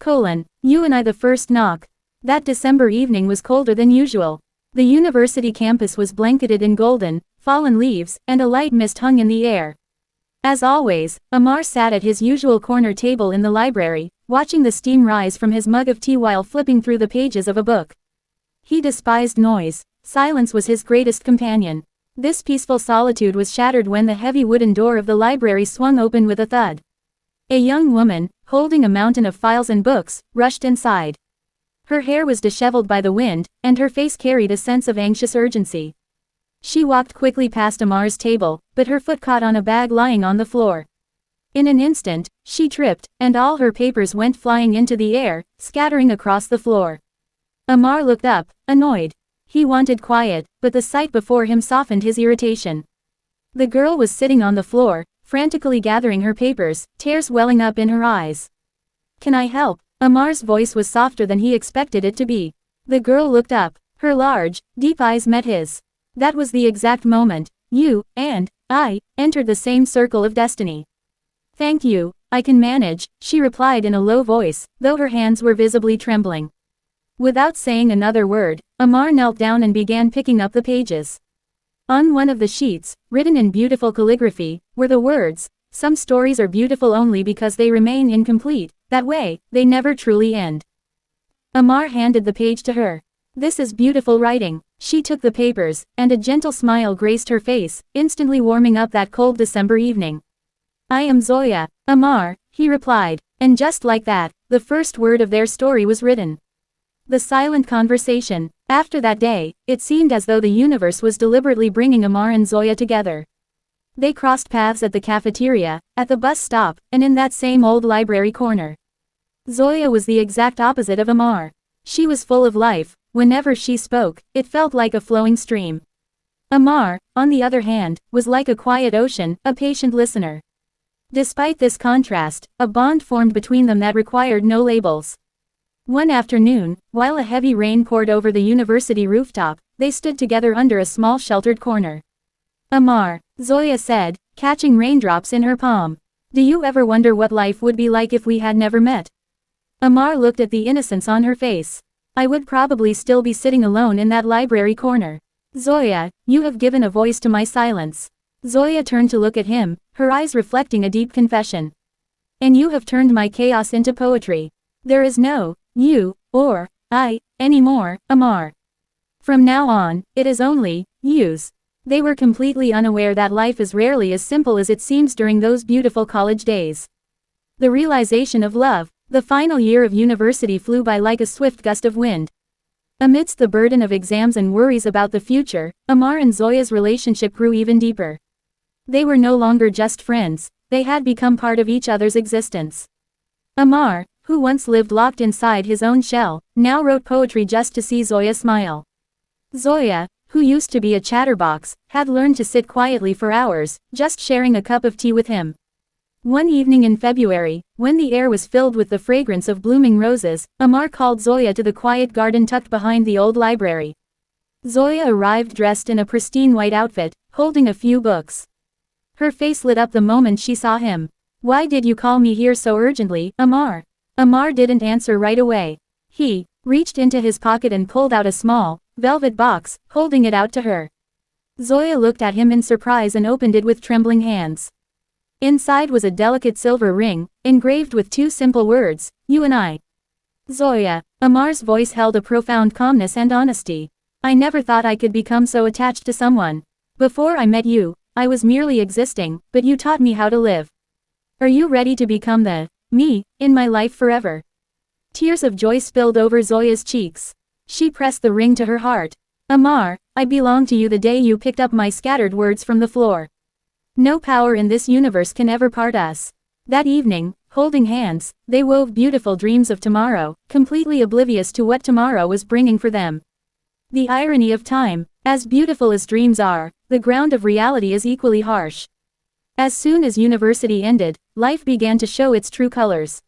You and I. The first knock. That December evening was colder than usual. The university campus was blanketed in golden, fallen leaves, and a light mist hung in the air. As always, Ammar sat at his usual corner table in the library, watching the steam rise from his mug of tea while flipping through the pages of a book. He despised noise. Silence was his greatest companion. This peaceful solitude was shattered when the heavy wooden door of the library swung open with a thud. A young woman, holding a mountain of files and books, rushed inside. Her hair was disheveled by the wind, and her face carried a sense of anxious urgency. She walked quickly past Ammar's table, but her foot caught on a bag lying on the floor. In an instant, she tripped, and all her papers went flying into the air, scattering across the floor. Ammar looked up, annoyed. He wanted quiet, but the sight before him softened his irritation. The girl was sitting on the floor, frantically gathering her papers, tears welling up in her eyes. "Can I help?" Ammar's voice was softer than he expected it to be. The girl looked up. Her large, deep eyes met his. That was the exact moment you and I entered the same circle of destiny. "Thank you, I can manage," she replied in a low voice, though her hands were visibly trembling. Without saying another word, Ammar knelt down and began picking up the pages. On one of the sheets, written in beautiful calligraphy, were the words, "Some stories are beautiful only because they remain incomplete, that way, they never truly end." Ammar handed the page to her. "This is beautiful writing." She took the papers, and a gentle smile graced her face, instantly warming up that cold December evening. "I am Zoya, Ammar," he replied, and just like that, the first word of their story was written. The silent conversation. After that day, it seemed as though the universe was deliberately bringing Ammar and Zoya together. They crossed paths at the cafeteria, at the bus stop, and in that same old library corner. Zoya was the exact opposite of Ammar. She was full of life. Whenever she spoke, it felt like a flowing stream. Ammar, on the other hand, was like a quiet ocean, a patient listener. Despite this contrast, a bond formed between them that required no labels. One afternoon, while a heavy rain poured over the university rooftop, they stood together under a small sheltered corner. "Ammar," Zoya said, catching raindrops in her palm. "Do you ever wonder what life would be like if we had never met?" Ammar looked at the innocence on her face. "I would probably still be sitting alone in that library corner." "Zoya, you have given a voice to my silence." Zoya turned to look at him, her eyes reflecting a deep confession. "And you have turned my chaos into poetry. There is no you or I anymore, Ammar. From now on, it is only yous." They were completely unaware that life is rarely as simple as it seems during those beautiful college days. The realization of love. The final year of university flew by like a swift gust of wind. Amidst the burden of exams and worries about the future, Ammar and Zoya's relationship grew even deeper. They were no longer just friends, they had become part of each other's existence. Ammar, who once lived locked inside his own shell, now wrote poetry just to see Zoya smile. Zoya, who used to be a chatterbox, had learned to sit quietly for hours, just sharing a cup of tea with him. One evening in February, when the air was filled with the fragrance of blooming roses, Ammar called Zoya to the quiet garden tucked behind the old library. Zoya arrived dressed in a pristine white outfit, holding a few books. Her face lit up the moment she saw him. "Why did you call me here so urgently, Ammar?" Ammar didn't answer right away. He reached into his pocket and pulled out a small, velvet box, holding it out to her. Zoya looked at him in surprise and opened it with trembling hands. Inside was a delicate silver ring, engraved with two simple words, "You and I." "Zoya," Ammar's voice held a profound calmness and honesty. "I never thought I could become so attached to someone. Before I met you, I was merely existing, but you taught me how to live. Are you ready to become the me in my life forever?" Tears of joy spilled over Zoya's cheeks. She pressed the ring to her heart. "Ammar, I belong to you the day you picked up my scattered words from the floor. No power in this universe can ever part us." That evening, holding hands, they wove beautiful dreams of tomorrow, completely oblivious to what tomorrow was bringing for them. The irony of time. As beautiful as dreams are, the ground of reality is equally harsh. As soon as university ended, life began to show its true colors.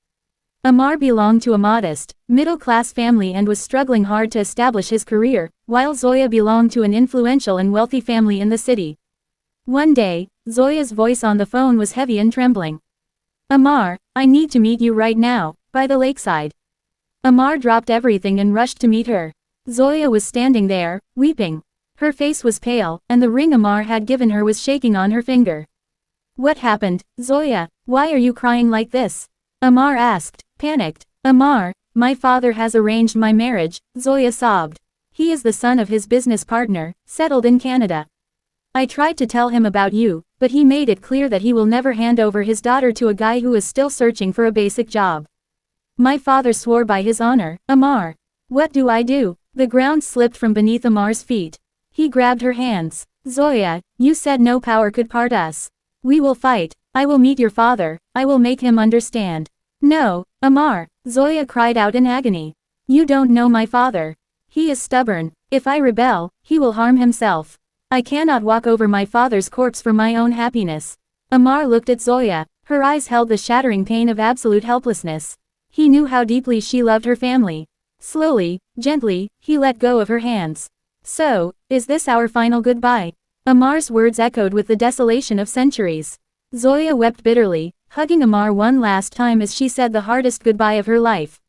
Ammar belonged to a modest, middle-class family and was struggling hard to establish his career, while Zoya belonged to an influential and wealthy family in the city. One day, Zoya's voice on the phone was heavy and trembling. "Ammar, I need to meet you right now, by the lakeside." Ammar dropped everything and rushed to meet her. Zoya was standing there, weeping. Her face was pale, and the ring Ammar had given her was shaking on her finger. What happened, Zoya? Why are you crying like this? Ammar asked, panicked. Ammar, my father has arranged my marriage, Zoya sobbed. He is the son of his business partner, settled in Canada. I tried to tell him about you, but he made it clear that he will never hand over his daughter to a guy who is still searching for a basic job. My father swore by his honor, Ammar. What do I do? The ground slipped from beneath Ammar's feet. He grabbed her hands. Zoya, you said no power could part us. We will fight. I will meet your father. I will make him understand. No, Ammar, Zoya cried out in agony. You don't know my father. He is stubborn. If I rebel, he will harm himself. I cannot walk over my father's corpse for my own happiness. Ammar looked at Zoya. Her eyes held the shattering pain of absolute helplessness. He knew how deeply she loved her family. Slowly, gently, he let go of her hands. So, is this our final goodbye? Ammar's words echoed with the desolation of centuries. Zoya wept bitterly, hugging Ammar one last time as she said the hardest goodbye of her life.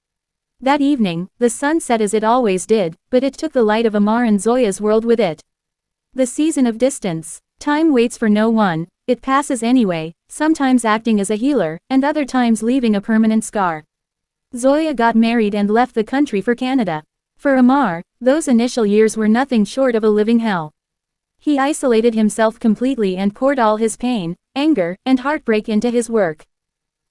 That evening, the sun set as it always did, but it took the light of Ammar and Zoya's world with it. The season of distance. Time waits for no one, it passes anyway, sometimes acting as a healer, and other times leaving a permanent scar. Zoya got married and left the country for Canada. For Ammar, those initial years were nothing short of a living hell. He isolated himself completely and poured all his pain, anger, and heartbreak into his work.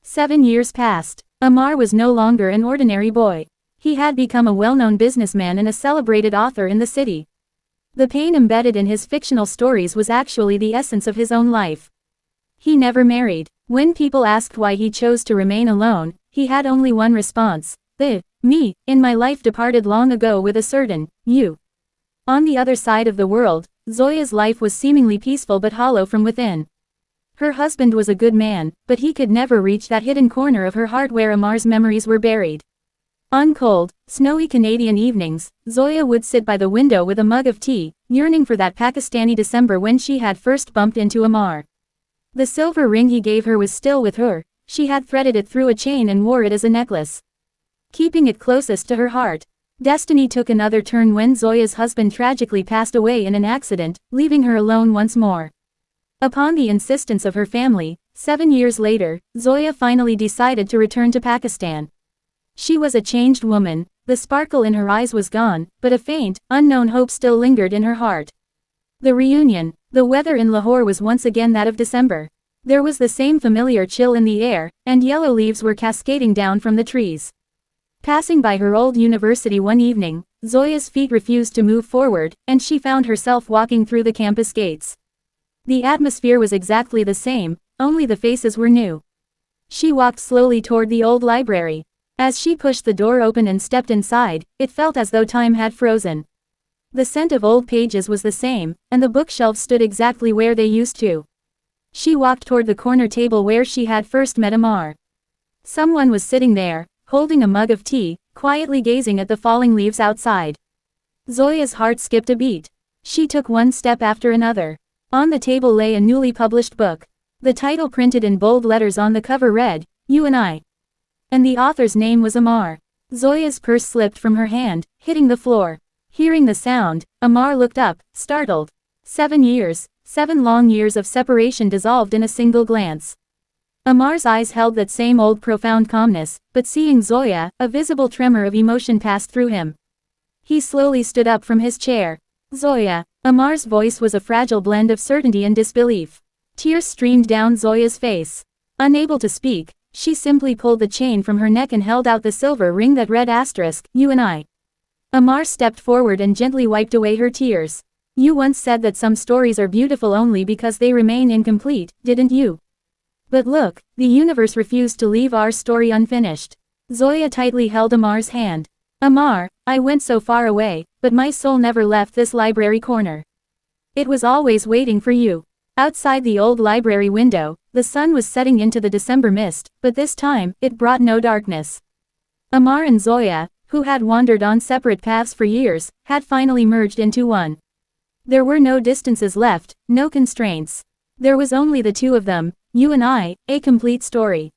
7 years passed. Ammar was no longer an ordinary boy. He had become a well-known businessman and a celebrated author in the city. The pain embedded in his fictional stories was actually the essence of his own life. He never married. When people asked why he chose to remain alone, he had only one response: me, in my life departed long ago with a certain, you. On the other side of the world, Zoya's life was seemingly peaceful but hollow from within. Her husband was a good man, but he could never reach that hidden corner of her heart where Ammar's memories were buried. On cold, snowy Canadian evenings, Zoya would sit by the window with a mug of tea, yearning for that Pakistani December when she had first bumped into Ammar. The silver ring he gave her was still with her. She had threaded it through a chain and wore it as a necklace, keeping it closest to her heart. Destiny took another turn when Zoya's husband tragically passed away in an accident, leaving her alone once more. Upon the insistence of her family, 7 years later, Zoya finally decided to return to Pakistan. She was a changed woman, the sparkle in her eyes was gone, but a faint, unknown hope still lingered in her heart. The reunion. The weather in Lahore was once again that of December. There was the same familiar chill in the air, and yellow leaves were cascading down from the trees. Passing by her old university one evening, Zoya's feet refused to move forward, and she found herself walking through the campus gates. The atmosphere was exactly the same, only the faces were new. She walked slowly toward the old library. As she pushed the door open and stepped inside, it felt as though time had frozen. The scent of old pages was the same, and the bookshelves stood exactly where they used to. She walked toward the corner table where she had first met Ammar. Someone was sitting there, holding a mug of tea, quietly gazing at the falling leaves outside. Zoya's heart skipped a beat. She took one step after another. On the table lay a newly published book. The title printed in bold letters on the cover read, "You and I." And the author's name was Ammar. Zoya's purse slipped from her hand, hitting the floor. Hearing the sound, Ammar looked up, startled. 7 years, 7 long years of separation dissolved in a single glance. Ammar's eyes held that same old profound calmness, but seeing Zoya, a visible tremor of emotion passed through him. He slowly stood up from his chair. Zoya. Ammar's voice was a fragile blend of certainty and disbelief. Tears streamed down Zoya's face. Unable to speak, she simply pulled the chain from her neck and held out the silver ring that read "You and I." Ammar stepped forward and gently wiped away her tears. You once said that some stories are beautiful only because they remain incomplete, didn't you? But look, the universe refused to leave our story unfinished. Zoya tightly held Ammar's hand. Ammar, I went so far away, but my soul never left this library corner. It was always waiting for you. Outside the old library window, the sun was setting into the December mist, but this time, it brought no darkness. Ammar and Zoya, who had wandered on separate paths for years, had finally merged into one. There were no distances left, no constraints. There was only the two of them, you and I, a complete story.